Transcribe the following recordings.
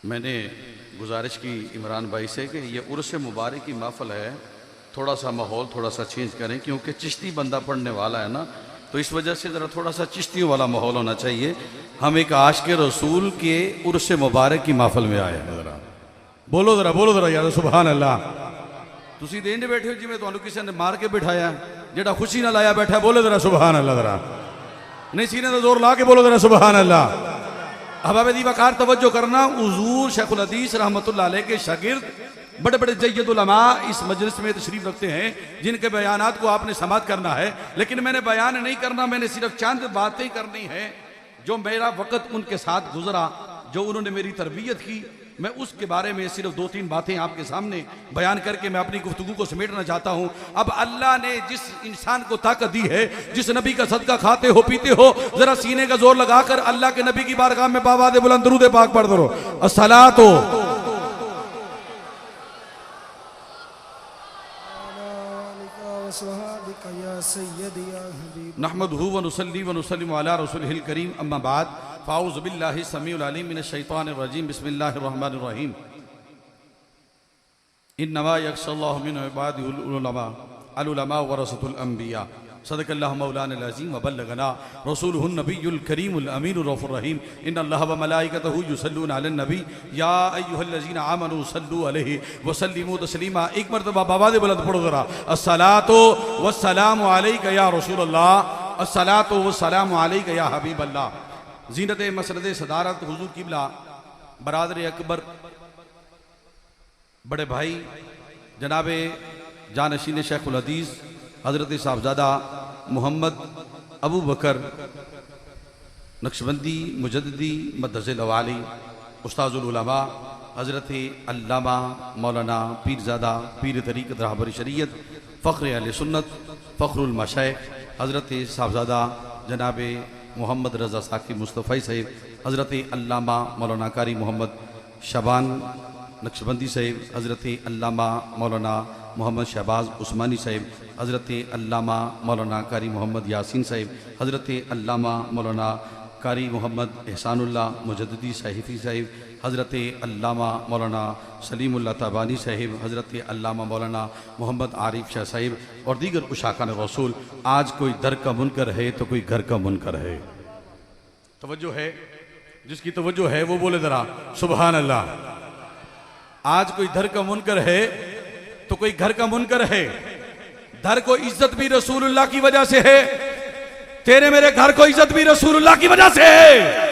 मैंने गुजारिश की इमरान भाई से कि ये उर्स मुबारक की महफ़िल है, थोड़ा सा माहौल थोड़ा सा चेंज करें, क्योंकि चिश्ती बंदा पढ़ने वाला है ना, तो इस वजह से ज़रा थोड़ा सा चिश्तियों वाला माहौल होना चाहिए। हम एक आशिक़ रसूल के उर्स मुबारक की महफ़िल में आए हैं। ज़रा बोलो ज़रा यार सुभान अल्लाह। तुसी देंदे बैठे हो जिवें तुहानू किसी ने मार के बिठाया, जेड़ा खुशी ना लाया बैठा, बोलो ज़रा सुभान अल्लाह। ज़रा नहीं सीने का जोर ला के बोलो ज़रा सुभान अल्लाह। अहबाब दी वकार तवज्जो करना, हुज़ूर शेखुल हदीस रहमतुल्लाह अलैह के शागिर्द बड़े बड़े जय्यद उलमा इस मजलिस में तशरीफ रखते हैं, जिनके बयानात को आपने समात करना है। लेकिन मैंने बयान नहीं करना, मैंने सिर्फ चंद बातें करनी है जो मेरा वक़्त उनके साथ गुजरा, जो उन्होंने मेरी तरबियत की। मैं उसके बारे में सिर्फ 2-3 बातें आपके सामने बयान करके मैं अपनी गुफ्तगू को समेटना चाहता हूँ। अब अल्लाह ने जिस इंसान को ताकत दी है, जिस नबी का सदका खाते हो पीते हो, जरा सीने का जोर लगाकर अल्लाह के नबी की बारगाह में बाबाद बुलंद दरूद पाक पढ़ दो। अस्सलातो नहमदुहु व नुसल्ली व नुसल्लिमु अला रसूलिहिल करीम, अम्मा बाद, फ़ाऊज़ु बिल्लाहि समीउल अलीम मिनश शैतानिर रजीम, बिस्मिल्लाहिर रहमानिर रहीम। इन्नमा यख्शल्लाहु मिन इबादिहिल उलमा, अल उलमा वरसतुल अंबिया। सदक़ल्लाहु मौलाना अज़ीम व बल्लगना रसूलुहुन नबियुल करीमुल अमीनुर रऊफ़ुर रहीम। इन्नल्लाह व मलाइकतहु युसल्लूना अलन नबी या अय्युहल्लज़ीना आमनू सल्लू अलैहि व सल्लिमू तस्लीमा। एक मरतबा बाबा दे बुलंद पढ़ो ज़रा, अस्सलातु वस्सलामु अलैका या रसूलल्लाह, अस्सलातु वस्सलामु अलैका या हबीबल्लाह। ज़ीनत मसनद सदारत हुज़ूर क़िबला बरादर अकबर बड़े भाई जनाबे जानशीन शेखुल हदीस हज़रत साहबजादा मोहम्मद अबू बकर नक्शबंदी मुजद्दिदी मदरसे वाली उस्ताजुल उलमा हज़रत अल्लामा मौलाना पीरज़ादा पीर तरीक़त रहबर शरीयत फ़ख्र अहले सुन्नत फ़ख्रुल मशाइख़ हज़रत साहबजादा जनाब मोहम्मद रज़ा साकी मुस्तफ़ी साहिब, हज़रत अल्लामा मौलाना कारी मोहम्मद शबान नक्शबंदी साहिब, हज़रत अल्लामा मौलाना मोहम्मद शहबाज उस्मानी साहिब, हज़रत अल्लामा मौलाना कारी मोहम्मद यासीन साहिब, हज़रत अल्लामा मौलाना कारी मोहम्मद एहसानुल्लाह मुजद्दिदी साहिफ़ी साहिब, हज़रत अल्लामा मौलाना सलीमुल्लाह ताबानी साहिब, हज़रत अल्लामा मौलाना मोहम्मद आरिफ शाह साहिब और दीगर उशाकान रसूल। आज कोई दर का मुनकर है तो कोई घर का मुनकर है। तवज्जो है, जिसकी तवज्जो है वो बोले ज़रा सुभान अल्लाह। आज कोई दर का मुनकर है तो कोई घर का मुनकर है। दर को इज्जत भी रसूलुल्लाह की वजह से है, तेरे मेरे घर को इज्जत भी रसूलुल्लाह की वजह से है।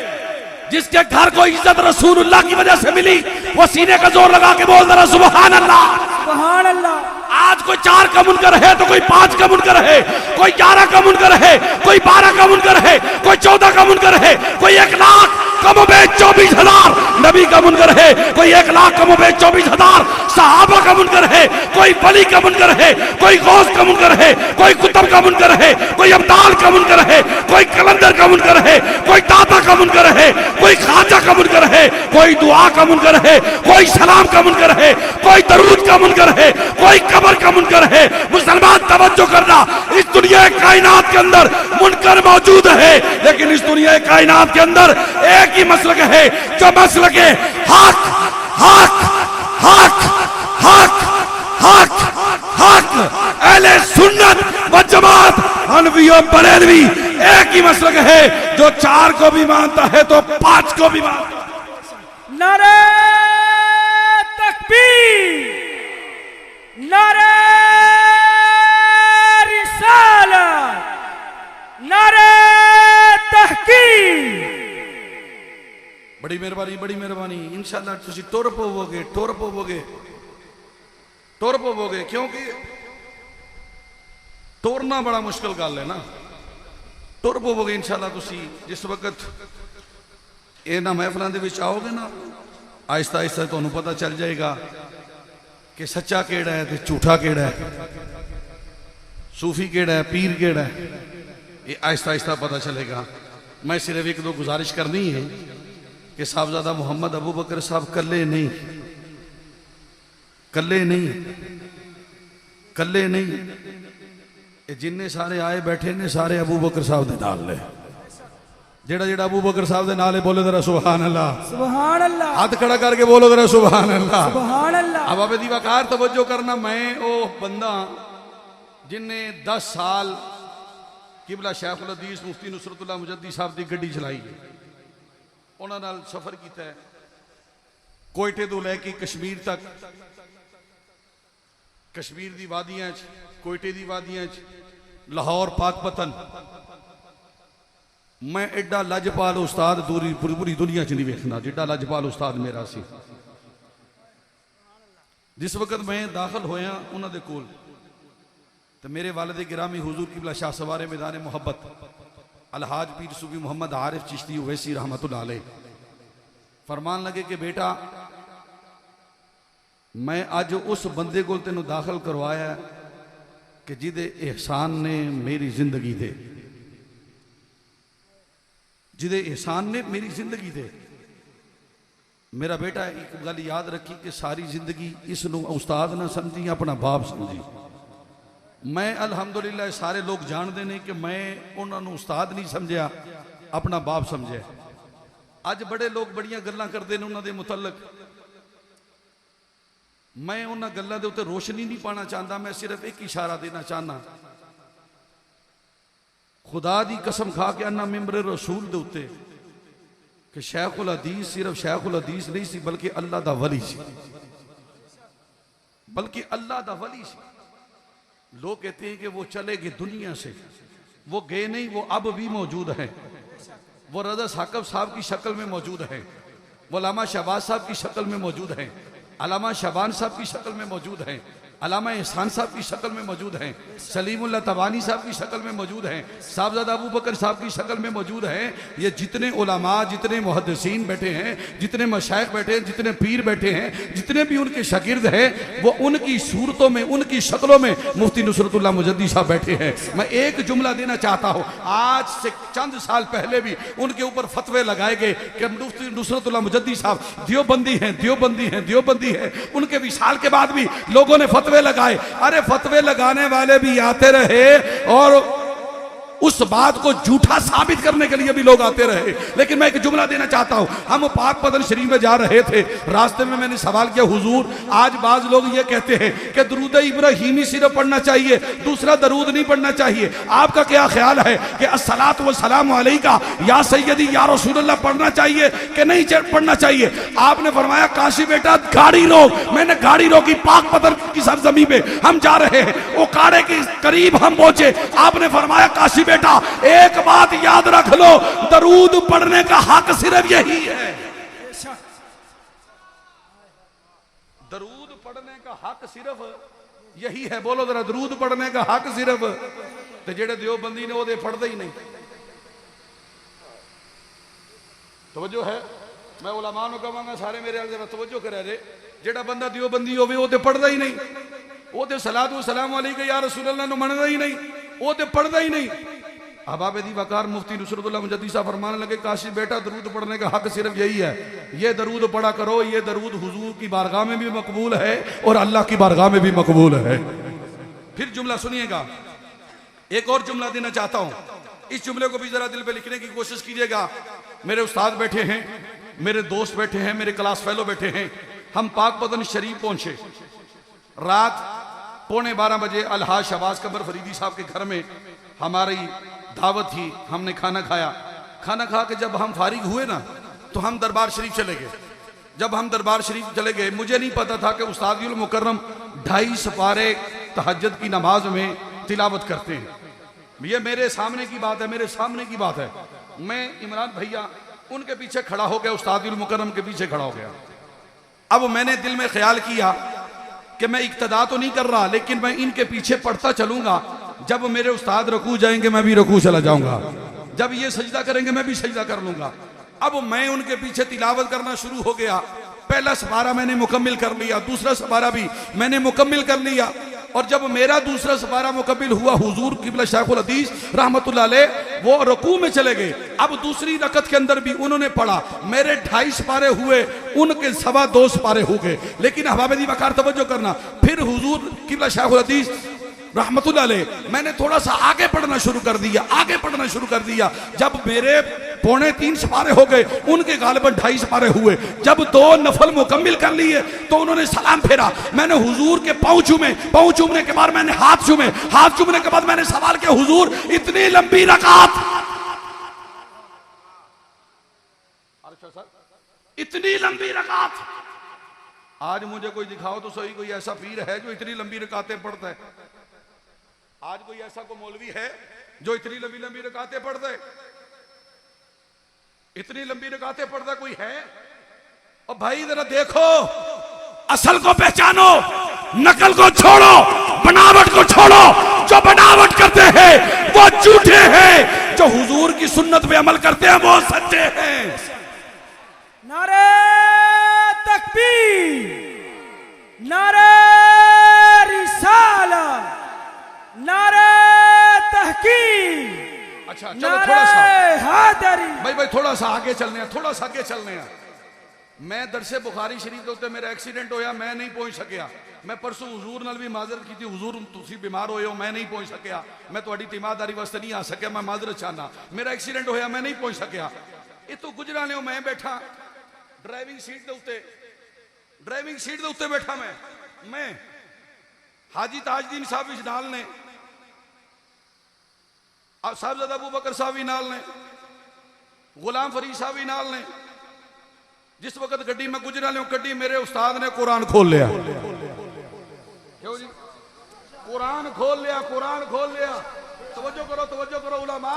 जिसके घर को इज्जत रसूलुल्लाह की वजह से मिली, वो सीने का जोर लगा के बोल दरा सुभान अल्लाह सुभान अल्लाह। आज कोई 4 का मुनकर है तो कोई 5 का मुनकर है, कोई 11 का मुनकर है, कोई 12 का मुनकर है, कोई 14 का मुनकर है, कोई 1 लाख कमोबेश 24,000 नबी का मुनकर है, कोई 1 लाख कमोबेश 24,000 सहाबा का मुनकर है, कोई वली का मुनकर है, कोई गौस का मुनकर है, कोई कुतुब का मुनकर है, कोई अब्दाल का मुनकर है, कोई कलंदर का मुनकर है, कोई दाता का मुनकर है, कोई खाजा का मुनकर है, कोई दुआ का मुनकर है, कोई सलाम का मुनकर है, कोई दरूद का मुनकर है, कोई कब्र का मुनकर है। मुसलमान तवज्जो करना, इस दुनिया कायनात के अंदर मुनकर मौजूद है, लेकिन इस दुनिया कायनात के अंदर एक ही मसलक है, जो मसलक है हक हक हक हक हक हक। अहले सुन्नत व जमात हनफी और बरेलवी एक ही मसलक है, जो 4 को भी मानता है तो 5 को भी मानता है। नारे तकबीर, नारे रिसालत, नारे तहकीक। बड़ी मेहरबानी इंशाअल्लाह तुसी टुर पवोगे क्योंकि टुरना बड़ा मुश्किल गल है ना। टुर पवोगे इंशाअल्लाह तुसी जिस वक्त इन्हां महफिलों दे विच आओगे ना, आहिस्ता आहिस्ता तुहानूं पता चल जाएगा कि सच्चा केड़ा है ते झूठा केड़ा है, सूफी केड़ा है पीर केड़ा है। ये आहिस्ता आहिस्ता पता चलेगा। मैं सिर्फ 1-2 गुजारिश करनी है कि साहबजादा मोहम्मद अबू बकर साहब कल्ले नहीं जिन्ने सारे आए बैठे ने सारे अबू बकर साहब दे नाल ने। जेड़ा जेड़ा अबू बकर साहब दे नाले बोले जरा सुभान अल्लाह, सुभान अल्लाह, हाथ खड़ा करके बोलो जरा सुभान अल्लाह, सुभान अल्लाह। अब आप दी वकार तवज्जो करना, मैं वो बंदा जिन्ने 10 साल किबला शेखुल हदीस मुफ्ती नुसरतुल्लाह मुजद्दी साहब की गड्डी चलाई है, उन्हां नाल सफर किया है कोयटे तो लैके कश्मीर तक, कश्मीर दी वादियां च, कोयटे दी वादियां च, लाहौर पाकपतन। मैं एडा लजपाल उस्ताद दूरी पूरी दुनिया च नहीं वेखना जिड्डा लजपाल उस्ताद मेरा सी। जिस वक्त मैं दाखिल होया उन्होंने कोल तो मेरे वालिद गिरामी हुजूर किबला शाह सवारे मैदान मोहब्बत अलहाज पीर सूफी मोहम्मद आरिफ चिश्ती ओवैसी रहमतुल्लाह अलैह फरमान लगे कि बेटा मैं अज उस बंदे को तेन दाखिल करवाया कि जिदे एहसान ने मेरी जिंदगी दे, जिदे एहसान ने मेरी जिंदगी दे। मेरा बेटा एक गल याद रखी कि सारी जिंदगी इसनों उस्ताद ना समझी, अपना बाप समझी। मैं अल्हम्दुलिल्लाह सारे लोग जानते हैं कि मैं उन्होंने उस्ताद नहीं समझा, अपना बाप समझा। अज बड़े लोग बड़ियां गल्लां करते हैं उन्होंने मुतलक, मैं उन्होंने गल्लां दे उत्ते रोशनी नहीं पाना चाहता, मैं सिर्फ एक इशारा देना चाहना। खुदा दी कसम खा के अन्ना मिंबर रसूल दे उत्ते कि शेखुल हदीस सिर्फ शेखुल हदीस नहीं सी बल्कि अल्लाह दा वली सी, बल्कि अल्लाह दा वली सी। लोग कहते हैं कि वो चले गए दुनिया से, वो गए नहीं, वो अब भी मौजूद हैं। वो रज़ा साकब साहब की शक्ल में मौजूद हैं, वो अल्लामा शहबाज साहब की शक्ल में मौजूद हैं, अल्लामा शबान साहब की शक्ल में मौजूद हैं, अल्लामा एहसान साहब की शक्ल में मौजूद हैं, सलीमुल्लाह तबानी साहब की शक्ल में मौजूद हैं, साहबजादा अबू बकर साहब की शक्ल में मौजूद हैं। ये जितने उलमा, जितने मुहद्दिसीन बैठे हैं, जितने मशाइख बैठे हैं, जितने पीर बैठे हैं, जितने भी उनके शागिर्द हैं, वो उनकी सूरतों में, उनकी शक्लों में मुफ्ती नुसरतुल्लाह मुजद्दी साहब बैठे हैं। मैं एक जुमला देना चाहता हूँ, आज से चंद साल पहले भी उनके ऊपर फतवे लगाए गए कि मुफ्ती नुसरतुल्लाह मुजद्दी साहब दियोबंदी हैं, दियोबंदी हैं, दियोबंदी हैं। उनके विशाल के बाद भी लोगों ने फतवे लगाए। अरे फतवे लगाने वाले भी आते रहे और उस बात को झूठा साबित करने के लिए भी लोग आते रहे। लेकिन मैं एक जुमला देना चाहता हूं, हम पाक पदन शरीफ में जा रहे थे, रास्ते में मैंने सवाल किया, हुजूर आज बाज लोग ये कहते हैं कि दरूद इब्राहिमी सिर्फ पढ़ना चाहिए, दूसरा दरूद नहीं पढ़ना चाहिए, आपका क्या ख्याल है कि अस्सलातु वस्सलामु अलैका या सैयदी या रसूलल्लाह पढ़ना चाहिए कि नहीं पढ़ना चाहिए? आपने फरमाया काशी बेटा गाड़ी रोक। मैंने गाड़ी रोकी, पाक पदन की सरजमीन पे हम जा रहे हैं, वो काड़े के करीब हम पहुंचे, आपने फरमाया काशी बेटा एक बात याद रख लो, दरूद पढ़ने का हक सिर्फ यही है। दरूद पढ़ने का हक सिर्फ यही है। बोलो जरा, दरूद पढ़ने का हक सिर्फ। ते जेड़े दियोबंदी ने वो पढ़ते ही नहीं। तवज्जो है, मैं उलमा नूं कहांगा सारे मेरे अल जरा तवज्जो करे जे, जेड़ा बंदा दियोबंदी होवे वो पढ़ता ही नहीं, वो सलातु सलाम अलैका या रसूलल्लाह नूं मनदा ही नहीं, वो पढ़ता ही नहीं। अहबाब दी वकार मुफ्ती नुसरतुल्लाह मुजद्दी साहब फरमाने लगे, काशी बेटा दरूद पढ़ने का हक सिर्फ यही है, ये दरूद पढ़ा करो, ये दरूद हुजूर की बारगाह में भी मकबूल है और अल्लाह की बारगाह में भी मकबूल है। फिर जुमला सुनिएगा, एक और जुमला देना चाहता हूं, इस जुमले को भी जरा दिल पे लिखने की कोशिश कीजिएगा। मेरे उस्ताद बैठे हैं, मेरे दोस्त बैठे हैं, मेरे क्लास फेलो बैठे हैं। हम पाक पतन शरीफ पहुंचे, रात 11:15 बजे अलहाज शहबाज कमर फरीदी साहब के घर में हमारी दावत थी, हमने खाना खाया। खाना खा के जब हम फारिग हुए ना तो हम दरबार शरीफ चले गए। जब हम दरबार शरीफ चले गए, मुझे नहीं पता था कि उस्ताद उल मुकर्रम 2.5 सपारे तहज्जुद की नमाज में तिलावत करते हैं। ये मेरे सामने की बात है, मेरे सामने की बात है। मैं इमरान भैया उनके पीछे खड़ा हो गया, उस्ताद उल मुकर्रम के पीछे खड़ा हो गया। अब मैंने दिल में ख्याल किया कि मैं इक्तदा तो नहीं कर रहा, लेकिन मैं इनके पीछे पढ़ता चलूंगा। जब मेरे उस्ताद रुकू जाएंगे मैं भी रुकू चला जाऊंगा, जब ये सजदा करेंगे मैं भी सजदा कर लूंगा। अब मैं उनके पीछे तिलावत करना शुरू हो गया। पहला सपारा मैंने मुकम्मिल कर लिया, दूसरा सपारा भी मैंने मुकम्मिल कर लिया। और जब मेरा दूसरा सपारा मुकम्मिल हुआ, हुजूर किबला शेखुल हदीस रहमतुल्लाह अलैह वो रुकू में चले गए। अब दूसरी रकत के अंदर भी उन्होंने पढ़ा, मेरे 2.5 सपारे हुए, उनके 2.25 सपारे हो गए। लेकिन अहबाब दी वकार तवज्जो करना, फिर हुजूर किबला शेखुल हदीस रहमतुल्लाह अलैह, मैंने थोड़ा सा आगे पढ़ना शुरू कर दिया, आगे पढ़ना शुरू कर दिया। जब मेरे 2.25 सपारे हो गए, उनके गालिबन 2.5 सपारे हुए। जब 2 नफल मुकम्मिल कर लिए तो उन्होंने सलाम फेरा, मैंने हुजूर के पाँव चूमे, पाँव चूमने के बाद मैंने हाथ चूमे, हाथ चूमने के बाद मैंने सवाल किया, हुजूर इतनी लंबी रकात, इतनी लंबी रकात, आज मुझे कोई दिखाओ तो सही कोई ऐसा पीर है जो इतनी लंबी रकातें पढ़ता है? आज कोई ऐसा कोई मौलवी है जो इतनी लंबी लंबी रकातें पढ़ता है? इतनी लंबी रकातें पढ़ता कोई है? और भाई जरा देखो, असल को पहचानो, नकल को छोड़ो, बनावट को छोड़ो। जो बनावट करते हैं वो झूठे हैं, जो हुजूर की सुन्नत पे अमल करते हैं वो सच्चे हैं। नारे तकबीर, नारे रिसालत, नारे तहकीम। अच्छा चलो थोड़ा सा हैदरी। भाई थोड़ा सा आगे चलने हैं, थोड़ा सा आगे चलने हैं। मैं दरसे बुखारी शरीफ के उत्ते मेरा एक्सीडेंट होया, मैं नहीं पहुंच सकिया। मैं परसों हुजूर नाल भी माजरत की थी, हुजूर तुसी बीमार होए हो, मैं नहीं पहुंच सकिया। मैं तुहाडी तीमारदारी वास्ते नहीं आ सकिया, मैं माजरत चाहना। मेरा एक्सीडेंट होया, मैं नहीं पहुंच सकिया। ये तो गुजरा ने मैं बैठा ड्राइविंग सीट दे उत्ते, ड्राइविंग सीट दे उत्ते बैठा मैं हाजी ताजदीन साहब भी नाल ने, साहबजादा अबू बकर साहब भी नाल ने, गुलाम फरीद साहब भी नाल ने। जिस वक्त गड्डी में गुजरा लियो, गड्डी मेरे उस्ताद ने कुरान खोल लिया। क्यों जी? कुरान खोल लिया, कुरान खोल लिया। तवज्जो करो उलमा,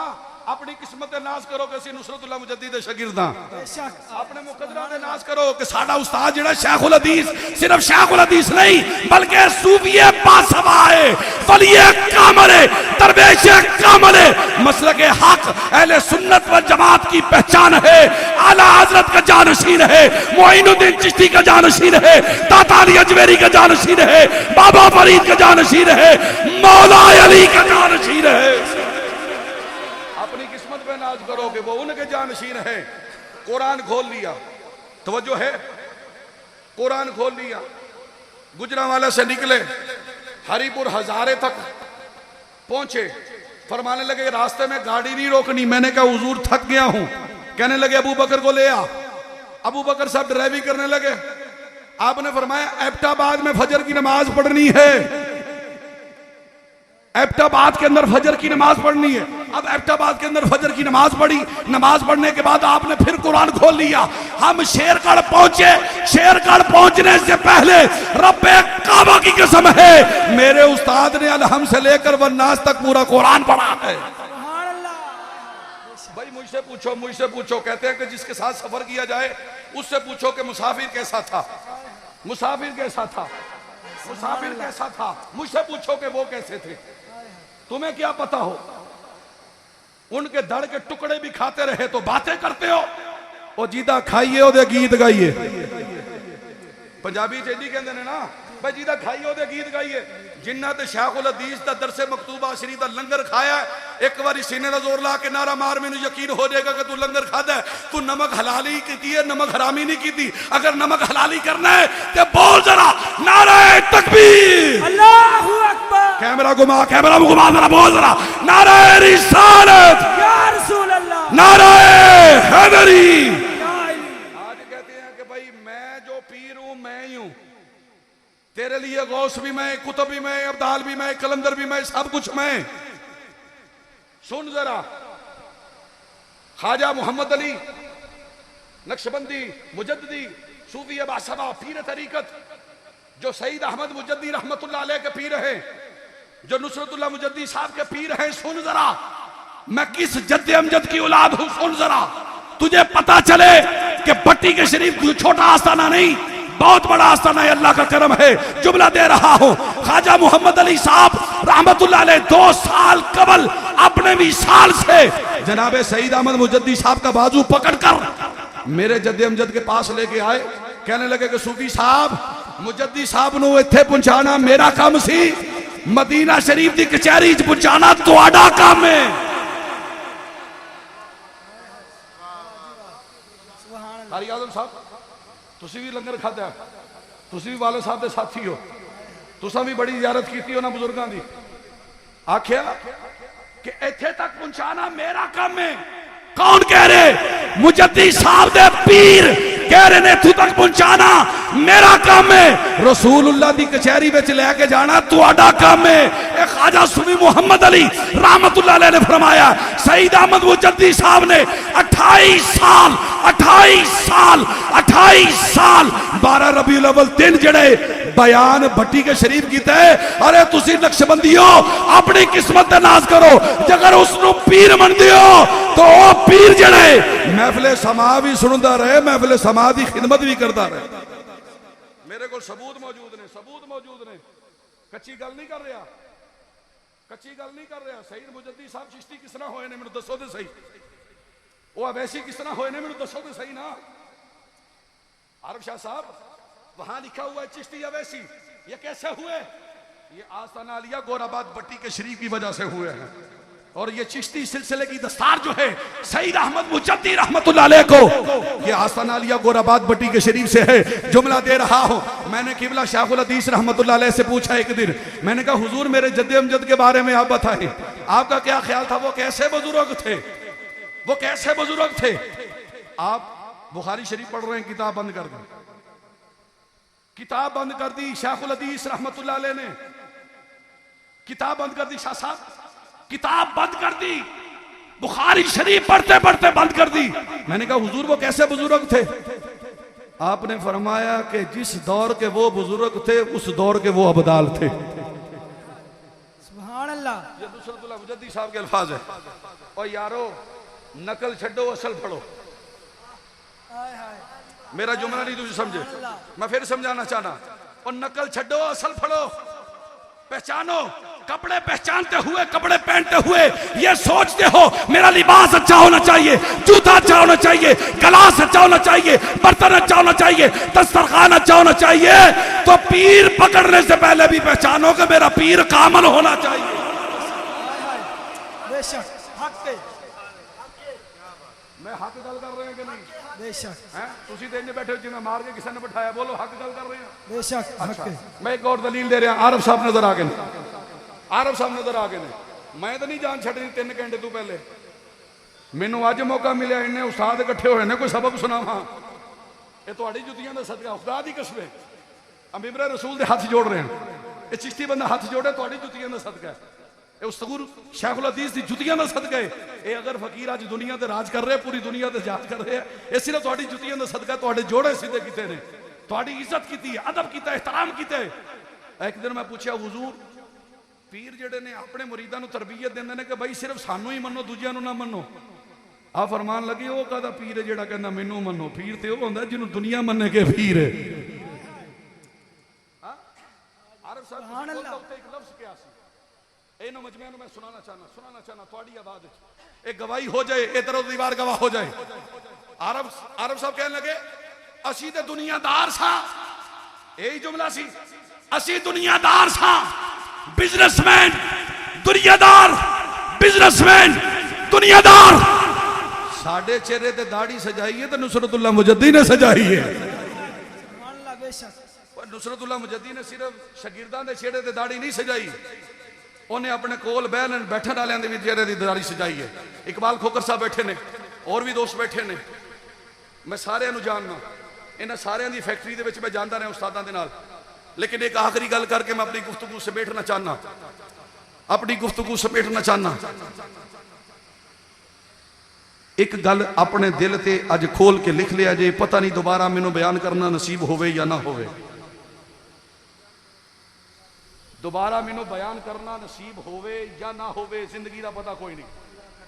अपनी किस्मत दे नाज करो कि असीं नुसरतुल्लाह मुजद्दिद दे शागिर्द हां। अपने मुकद्दरा दे नाज करो कि साडा उस्ताद जिहड़ा शेखुल हदीस, सिर्फ शेखुल हदीस नहीं बल्कि सूफिए बासवाए, वलिए कामिल, दरवेश कामिल, मसलक हक, अहले सुन्नत व जमात की पहचान है। आला हजरत का जानशीन है, मोइनुद्दीन चिश्ती का जानशीन है, दाता अली अजमेरी का जानशीन है, बाबा फरीद का जानशीन है, मौला अली का जानशीन है। अपनी किस्मत पे नाज करो कि वो उनके जानशीन है। कुरान खोल लिया, तवज्जो है, कुरान खोल लिया। गुजरांवाला से निकले, हरिपुर हजारे तक पहुंचे। फरमाने लगे रास्ते में गाड़ी नहीं रोकनी। मैंने कहा हुजूर थक गया हूं। कहने लगे अबू बकर को ले आ। अबू बकर साहब ड्राइविंग करने लगे। आपने फरमाया एबटाबाद में फजर की नमाज पढ़नी है, एबटाबाद के अंदर फजर की नमाज पढ़नी है। अब एबटाबाद के अंदर फजर की नमाज पढ़ी। नमाज पढ़ने के बाद आपने फिर कुरान खोल लिया। हम शेरगढ़ पहुंचे। शेरगढ़ पहुंचने से पहले रब्बे काबा की कसम है, मेरे उस्ताद ने अलहम से लेकर वन्नास तक पूरा कुरान पढ़ा है। भाई मुझसे पूछो, कहते हैं कि जिसके साथ सफर किया जाए उससे पूछो कि मुसाफिर कैसा था, मुसाफिर कैसा था, मुसाफिर कैसा था। मुझसे पूछो कि वो कैसे थे। तुम्हें क्या पता हो? उनके धड़ के टुकड़े भी खाते रहे तो बातें करते हो। ओ जीदा खाइए ओदे गीत गाइए। पंजाबी चेली कहते ने ना भाई जीदा खाइए ओदे गीत गाइए। जिन्ना ते शेखुल हदीस दा दरसे मकतूबा शरीफ दा लंगर खाया, एक बारी सीने दा जोर ला के नारा मार, मैनू यकीन हो जाएगा कि तू लंगर खादा है। तू नमक हलाली की है, नमक हरामी नहीं की। अगर नमक हलाली करना है तो बोल जरा नारे तकबीर, अल्लाहू अकबर। कैमरा घुमा जरा, बोल जरा नारे रिसालत, या रसूल अल्लाह, नारे हैदरी। आज कहते हैं कि भाई मैं जो पीर हूं मैं ही हूं, तेरे लिए गौस भी मैं, कुतुब भी मैं, अब्दाल भी मैं, कलंदर भी मैं, सब कुछ मैं। सुन जरा, ख्वाजा मोहम्मद अली नक्शबंदी मुजद्दी सूफी बासबा पीर तरीकत, जो सईद अहमद मुजद्दी रहमतुल्लाह अलैह के पीर हैं, जो नुसरतुल्लाह मुजद्दी साहब के पीर हैं। सुन जरा, मैं किस जद्द अमजद की औलाद हूं। सुन जरा, तुझे पता चले कि भट्टी के शरीफ छोटा आस्थाना नहीं, बहुत बड़ा आस्थाना है। अल्लाह का करम है। जुमला दे रहा हूं, ख्वाजा मोहम्मद अली साहब रहमतुल्लाह अलैह 2 साल कबल अपने विशाल से जनाबे सईद अहमद मुजद्दी साहब का बाजू पकड़कर मेरे जद्द अमजद के पास लेके आए। कहने लगे कि सूफी साहब, मुजद्दी साहब नूं इत्थे पहुंचाना मेरा काम सी, मदीना शरीफ की कचहरी च पहुंचाना तुहाडा काम है। कारी आजम साहब, तुसी भी लंगर खादा, तुसी भी वाले साहब के साथी हो, तुसा भी बड़ी जियारत की उन्होंने बुजुर्गों की। आख्या कि इत्थे तक पहुंचाना मेरा काम है। कौन कह रहे? मुजद्दी साहब दे पीर कह रहे ने इत्थों तक पहुंचाना मेरा काम है। रसूलुल्लाह दी कचहरी विच लेके जाना तुहाडा काम है। ए ख्वाजा सूफी मुहम्मद अली रहमतुल्लाह अलैह ने फरमाया, सईद अहमद मुजद्दी साहब ने 28 साल 12 रबीउल अव्वल दिन जड़े बयान भट्टी के शरीफ कीता है। अरे तुसी नक्शबंदियों अपनी किस्मत दा नाज करो, जगर उसनु पीर मनदे हो तो ओ पीर जड़े महफिल समा भी सुनदा रहे, महफिल समा दी खिदमत भी करता रहे। मेरे को सबूत मौजूद ने, कच्ची गल नहीं कर रहा, सईद मुजद्दी साहब चिश्ती किस तरह होए ने मैनू दसो ते सही, वो अवैसी किस तरह होए ने मैनू दसो ते सही ना। आरफ शाह साहब वहां लिखा हुआ है चिश्ती अवैसी, ये कैसे हुए? ये आस्ताना अलिया गोराबाद भट्टी के शरीफ की वजह से हुए हैं। और ये चिश्ती सिलसिले की दस्तार जो है सईद अहमद मुजद्दी रहमतुल्लाह अलैह को, ये आस्ताना अलिया गोराबाद भट्टी के शरीफ से है। जुमला दे रहा हूं। मैंने किबला शाखुल हदीस रहमतुल्लाह अलैह से पूछा एक दिन, मैंने कहा हुजूर मेरे जद्दे अमजद के बारे में आप बताएं, आपका क्या ख्याल था? वो कैसे बुजुर्ग थे? आप बुखारी शरीफ पढ़ रहे हैं, किताब बंद कर दी शाखुल हदीस रहमतुल्लाह अलैह ने, किताब बंद कर दी। शाह साहब किताब बंद कर दी, बुखारी शरीफ पढ़ते पढ़ते बंद कर दी। मैंने कहा हुजूर वो कैसे बुजुर्ग थे? आपने फरमाया कि जिस दौर के वो बुजुर्ग थे उस दौर के वो अबदाल थे। सुभान अल्लाह। ये नुसरतुल्लाह मुजद्दी साहब के अल्फाज है। और यारो नकल छड्डो असल पढ़ो। मेरा जुमला नहीं तुझे समझे, मैं फिर समझाना चाहना। और नकल छड्डो असल पढ़ो, पहचानो। कपड़े पहचानते हुए, कपड़े पहनते हुए ये सोचते हो मेरा लिबास अच्छा होना चाहिए, जूता अच्छा होना चाहिए, गिलास अच्छा होना चाहिए, बर्तन अच्छा होना चाहिए, दस्तरखान अच्छा होना चाहिए, तो पीर पकड़ने से पहले भी पहचानो कि मेरा पीर कामल होना चाहिए। बेशक हक है। मैं हक गल कर रहे हैं कि नहीं? बेशक हैं तुसी तो इन्ने बैठे हो जिन्हें मार के किसी ने बिठाया, बोलो हक गल कर रहे हैं। बेशक हक है। मैं एक और दलील दे रहा। आरफ साहब नजर आ गए, मैं तो नहीं जान छड़नी 3 घंटे तू पहले। मैनू अज मौका मिले, इन्ने उस्ताद इकट्ठे होए ने, कोई सबक सुनावा। ये तुहाडी जुतियां दा सदका, खुदा दी कसम है। अमीर रसूल दे हाथ जोड़ रहे हैं। ये चिश्ती बंदा हाथ जोड़े तुहाडी जुतियां दा सदका है। ये उस्तगुर शेखुल हदीस दी जुतियां दा सदका है। ये अगर फकीर अज दुनिया ते राज कर रहे, पूरी दुनिया ते जाज कर रहे हैं, ये सिर्फ तुहाडी जुतियां दा सदका, तुहाडे जोड़े सीधे कीते ने, तुहाडी इज्जत कीती, अदब कीता, एहतराम कीते। एक दिन मैं पूछा हुजूर पीर जेडे ने अपने मुरीदां नूं तरबियत देंदे ने कि भाई सिर्फ सानू ही मनो, दूजियां नूं ना मनो। आ फरमान लगे वो कहदा पीर है जेड़ा कहंदा मैनू मनो। पीर ते वो हुंदा जिन्हों दुनिया मन्ने के पीर है। आरफ साहब एक लफ्ज़ क्या सी, इन्हों मजमे नूं मैं सुनाना चाहना तुहाडी आवाज़ विच, एक गवाही हो जाए, इधर उधर दीवार गवाह हो जाए। आरफ साहब कहने लगे असी ते दुनियादार सा, यही जुमला सी, असी दुनियादार सा, बिजनेसमैन दुनियादार, बिजनेसमैन दुनियादार। साडे चेहरे ते दाढ़ी सजाई है तो नुसरतुल्लाह मुजद्दी ने सजाई है। नुसरतुल्लाह मुजद्दी ने सिर्फ शागिर्दां दे चेहरे ते दाढ़ी नहीं सजाई, उन्हें अपने कोल बैठन वालियां दे भी चेहरे दी दाढ़ी सजाई है। इकबाल खोकर साहब बैठे ने, और भी दोस्त बैठे ने, मैं सारिਆਂ ਨੂੰ जानना, इन्हां सारिਆਂ दी फैक्ट्री दे विच मैं जांदा रहा उस्तादां दे नाल। लेकिन एक आखिरी गल करके मैं अपनी गुफ्तगू समेटना चाहना, एक गल अपने दिल ते अज खोल के लिख लिया जे, पता नहीं दोबारा मैनू बयान करना नसीब होवे या ना होवे। दोबारा मैनू बयान करना नसीब होवे या ना होवे, जिंदगी का पता कोई नहीं,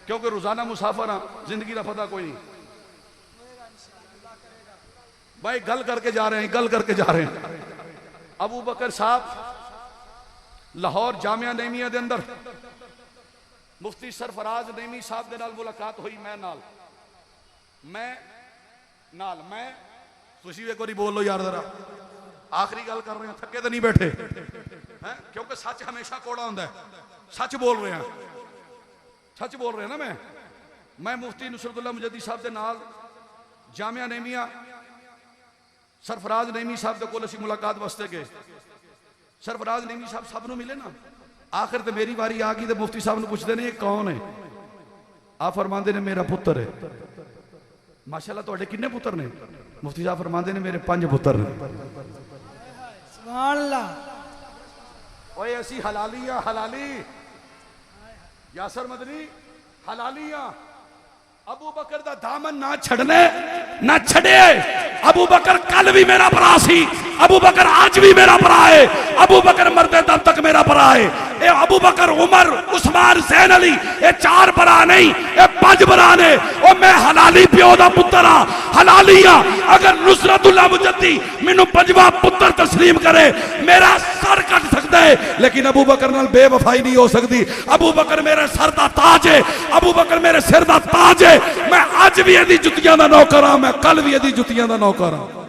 क्योंकि रोजाना मुसाफर हाँ, जिंदगी का पता कोई नहीं। भाई गल करके जा रहे हैं। अबू बकर साहब लाहौर जामिया नईमिया दे अंदर मुफ्ती सरफराज नईमी साहब दे नाल मुलाकात हुई। मैं तुसी एक बारी बोल लो यार जरा, आखिरी गल कर रहे हैं, थके तो नहीं बैठे हैं, क्योंकि सच हमेशा कौड़ा होता है। सच बोल रहे हैं ना। मैं मुफ्ती नुसरतुल्लाह मुजद्दी साहब दे नाल जामिया नईमिया सरफराज नईमी साहब के कोल असीं मुलाकात वास्ते गए। सरफराज नईमी साहब सब नूं मिले ना, आखिर तो मेरी वारी आ गई तो मुफ्ती साहब ने पूछते ने ये कौन है? आप फरमाते ने मेरा पुत्र है। माशाअल्लाह तुहाडे किन्ने पुत्र ने? मुफ्ती साहब फरमाते ने मेरे 5 पुत्र ने। सुभान अल्लाह। ओए ऐसी हलालियां हलाली यासर मदनी हलालियां अबू बकर दा दामन ना छड़ने ना छड़े। अबू बकर कल भी मेरा भरा सी, अबू बकर आज भी मेरा भरा है, अबू बकर मरते दम तक मेरा भरा है। ए अबू बकर उमर उस्मान हुसैन अली ये 4 भरा नहीं ये 5 भरा ने। ओ मैं हलाली प्यो दा पुत्र हां, हलालियां। अगर नुसरतुल्लाह मुजद्दी मैनू 5वां पुत्र तस्लीम करे मेरा सर कट सकता है, लेकिन अबू बकर नाल बेवफाई नहीं हो सकती। अबू बकर मेरे सर दा ताज है, अबू बकर मेरे सिर दा ताज है। मैं आज भी यदि जुतियां दा नौकर हां, मैं कल भी यदि जुतियां दा नौकर हां।